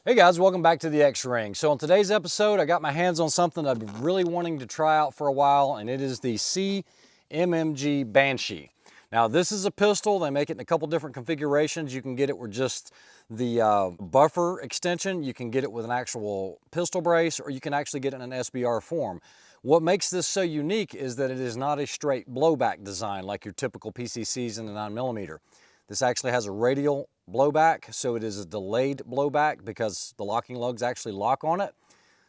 Hey guys, welcome back to the X-Ring. So on today's episode, I got my hands on something I've been really wanting to try out for a while, and it is the CMMG Banshee. Now this is a pistol. They make it in a couple different configurations. You can get it with just the buffer extension. You can get it with an actual pistol brace, or you can actually get it in an SBR form. What makes this so unique is that it is not a straight blowback design like your typical PCCs in the 9mm. This actually has a radial blowback, so it is a delayed blowback because the locking lugs actually lock on it.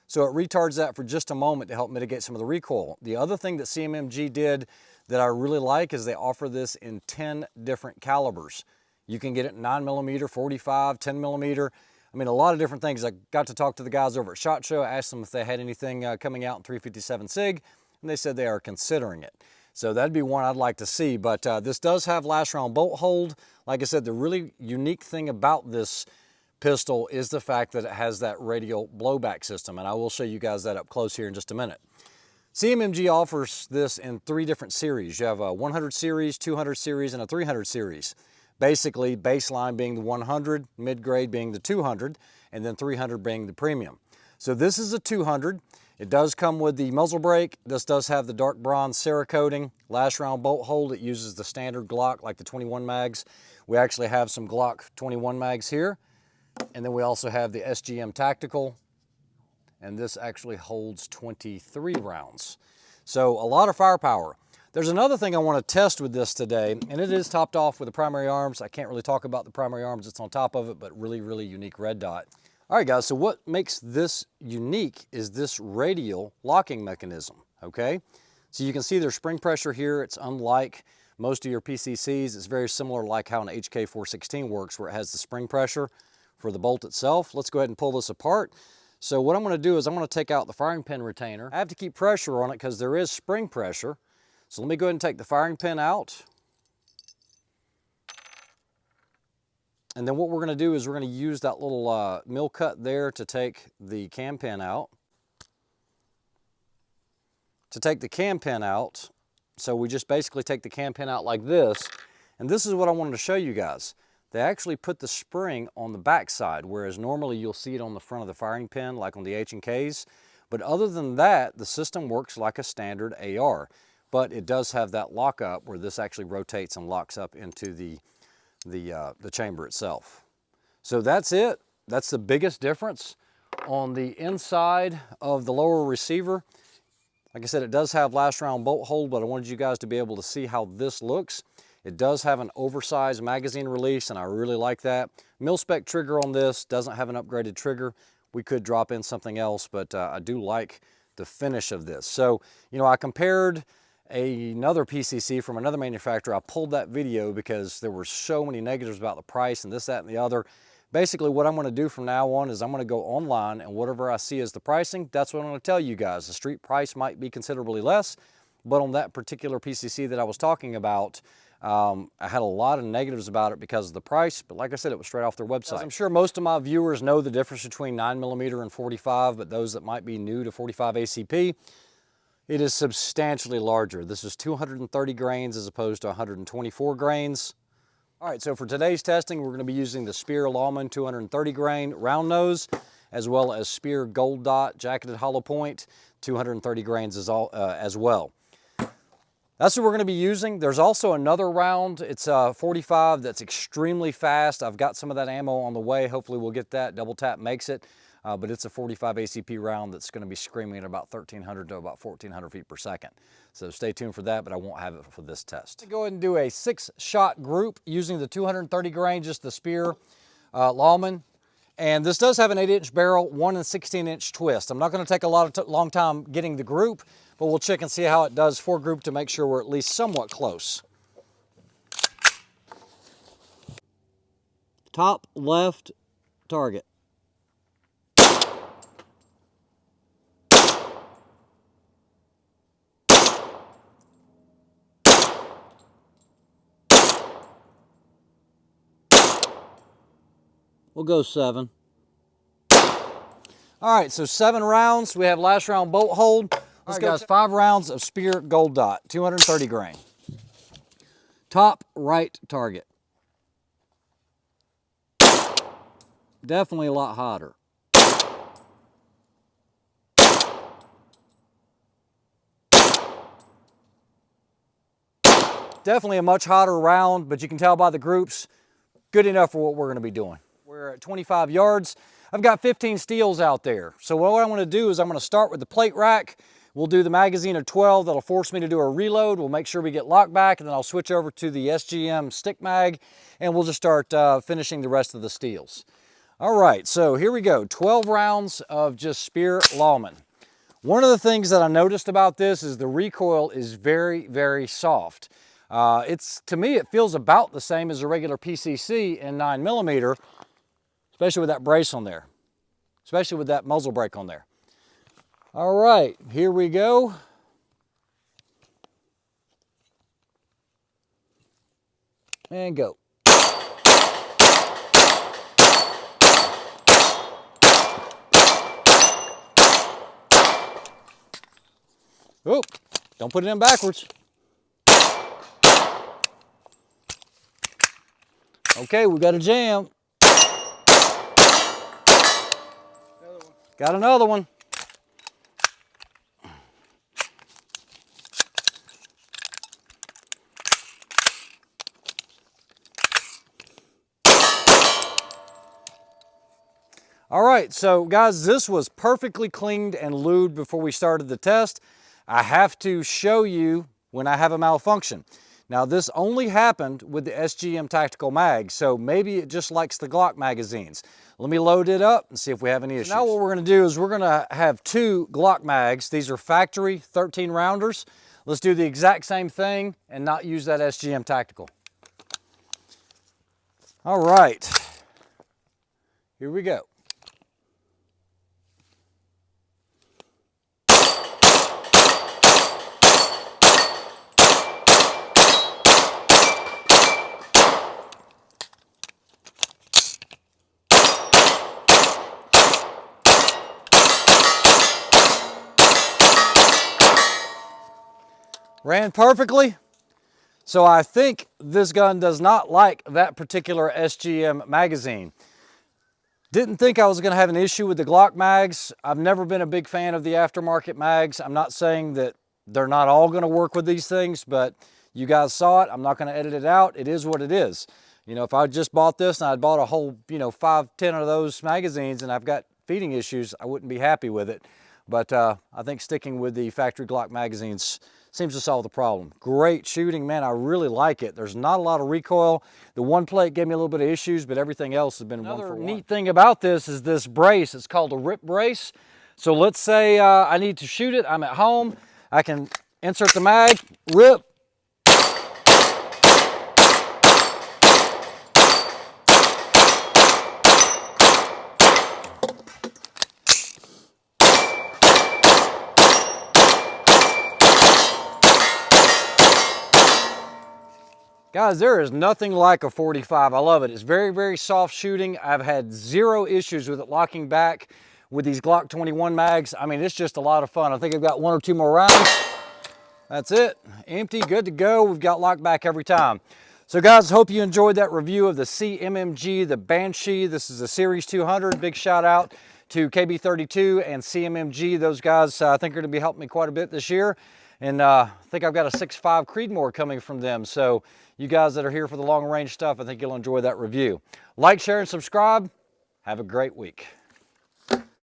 So it retards that for just a moment to help mitigate some of the recoil. The other thing that CMMG did that I really like is they offer this in 10 different calibers. You can get it in 9mm, 45, 10mm. I mean, a lot of different things. I got to talk to the guys over at SHOT Show. I asked them if they had anything coming out in 357 SIG, and they said they are considering it. So that'd be one I'd like to see, but this does have last round bolt hold. Like I said, the really unique thing about this pistol is the fact that it has that radial blowback system, and I will show you guys that up close here in just a minute. CMMG offers this in 3 different series. You have a 100 series, 200 series, and a 300 series. Basically, baseline being the 100, mid-grade being the 200, and then 300 being the premium. So this is a 200. It does come with the muzzle brake. This does have the dark bronze Cerakoting. Last round bolt hold. It uses the standard Glock like the 21 mags. We actually have some Glock 21 mags here. And then we also have the SGM Tactical. And this actually holds 23 rounds. So a lot of firepower. There's another thing I want to test with this today, and it is topped off with the primary arms. I can't really talk about the primary arms that's on top of it, but really, really unique red dot. All right, guys, so what makes this unique is this radial locking mechanism, okay? So you can see there's spring pressure here. It's unlike most of your PCCs. It's very similar like how an HK416 works, where it has the spring pressure for the bolt itself. Let's go ahead and pull this apart. So what I'm gonna do is I'm gonna take out the firing pin retainer. I have to keep pressure on it because there is spring pressure. So let me go ahead and take the firing pin out. And then what we're going to do is we're going to use that little mill cut there to take the cam pin out. To take the cam pin out, so we just basically take the cam pin out like this. And this is what I wanted to show you guys. They actually put the spring on the back side, whereas normally you'll see it on the front of the firing pin, like on the H&Ks. But other than that, the system works like a standard AR. But it does have that lockup where this actually rotates and locks up into the chamber itself. So that's it. That's the biggest difference on the inside of the lower receiver. Like I said, it does have last round bolt hold, but I wanted you guys to be able to see how this looks. It does have an oversized magazine release, and I really like that. Mil-spec trigger on this, doesn't have an upgraded trigger. We could drop in something else, but I do like the finish of this. So, you know, I compared another PCC from another manufacturer. I pulled that video because there were so many negatives about the price and this, that, and the other. Basically, what I'm going to do from now on is I'm going to go online, and whatever I see as the pricing, that's what I'm going to tell you guys. The street price might be considerably less, but on that particular PCC that I was talking about, I had a lot of negatives about it because of the price, but like I said, it was straight off their website. I'm sure most of my viewers know the difference between 9mm and 45, but those that might be new to 45 ACP, it is substantially larger. This is 230 grains as opposed to 124 grains. All right, so for today's testing, we're going to be using the Speer Lawman 230 grain round nose, as well as Speer Gold Dot jacketed hollow point 230 grains as well. That's what we're going to be using. There's also another round. It's a 45 that's extremely fast. I've got some of that ammo on the way. Hopefully we'll get that. Double tap makes it. But it's a 45 ACP round that's going to be screaming at about 1,300 to about 1,400 feet per second. So stay tuned for that, but I won't have it for this test. Go ahead and do a 6-shot group using the 230 grain, just the Speer Lawman. And this does have an 8-inch barrel, 1 16-inch twist. I'm not going to take a long time getting the group, but we'll check and see how it does for group to make sure we're at least somewhat close. Top left target. We'll go 7. All right, so 7 rounds. We have last round bolt hold. Let's go, guys. 5 rounds of Speer Gold Dot, 230 grain. Top right target. Definitely a lot hotter. Definitely a much hotter round, but you can tell by the groups, good enough for what we're gonna be doing. We're at 25 yards. I've got 15 steels out there. So what I'm gonna do is I'm gonna start with the plate rack. We'll do the magazine of 12. That'll force me to do a reload. We'll make sure we get locked back, and then I'll switch over to the SGM stick mag, and we'll just start finishing the rest of the steels. All right, so here we go. 12 rounds of just Speer Lawman. One of the things that I noticed about this is the recoil is very, very soft. To me, it feels about the same as a regular PCC in 9mm, especially with that brace on there, especially with that muzzle brake on there. All right, here we go. And go. Oh, don't put it in backwards. Okay, we got a jam. Got another one. All right, so guys, this was perfectly cleaned and lubed before we started the test. I have to show you when I have a malfunction. Now, this only happened with the SGM Tactical Mag, so maybe it just likes the Glock magazines. Let me load it up and see if we have any issues. Now what we're gonna do is we're gonna have 2 Glock mags. These are factory 13 rounders. Let's do the exact same thing and not use that SGM Tactical. All right, here we go. Ran perfectly. So I think this gun does not like that particular SGM magazine. Didn't think I was going to have an issue with the Glock mags. I've never been a big fan of the aftermarket mags. I'm not saying that they're not all going to work with these things, but you guys saw it. I'm not going to edit it out. It is what it is. You know, if I just bought this and I'd bought a whole, 5, 10 of those magazines and I've got feeding issues, I wouldn't be happy with it. But I think sticking with the factory Glock magazines seems to solve the problem. Great shooting, man. I really like it. There's not a lot of recoil. The one plate gave me a little bit of issues, but everything else has been one for one. Another neat thing about this is this brace. It's called a rip brace. So let's say I need to shoot it. I'm at home. I can insert the mag, rip. Guys, there is nothing like a 45. I love it. It's very, very soft shooting. I've had 0 issues with it locking back with these Glock 21 mags. I mean, it's just a lot of fun. I think I've got 1 or 2 more rounds. That's it. Empty, good to go. We've got locked back every time. So guys, hope you enjoyed that review of the CMMG, the Banshee. This is a Series 200. Big shout out to KB32 and CMMG. Those guys, I think, are going to be helping me quite a bit this year. And I think I've got a 6.5 Creedmoor coming from them. So you guys that are here for the long range stuff, I think you'll enjoy that review. Like, share, and subscribe. Have a great week.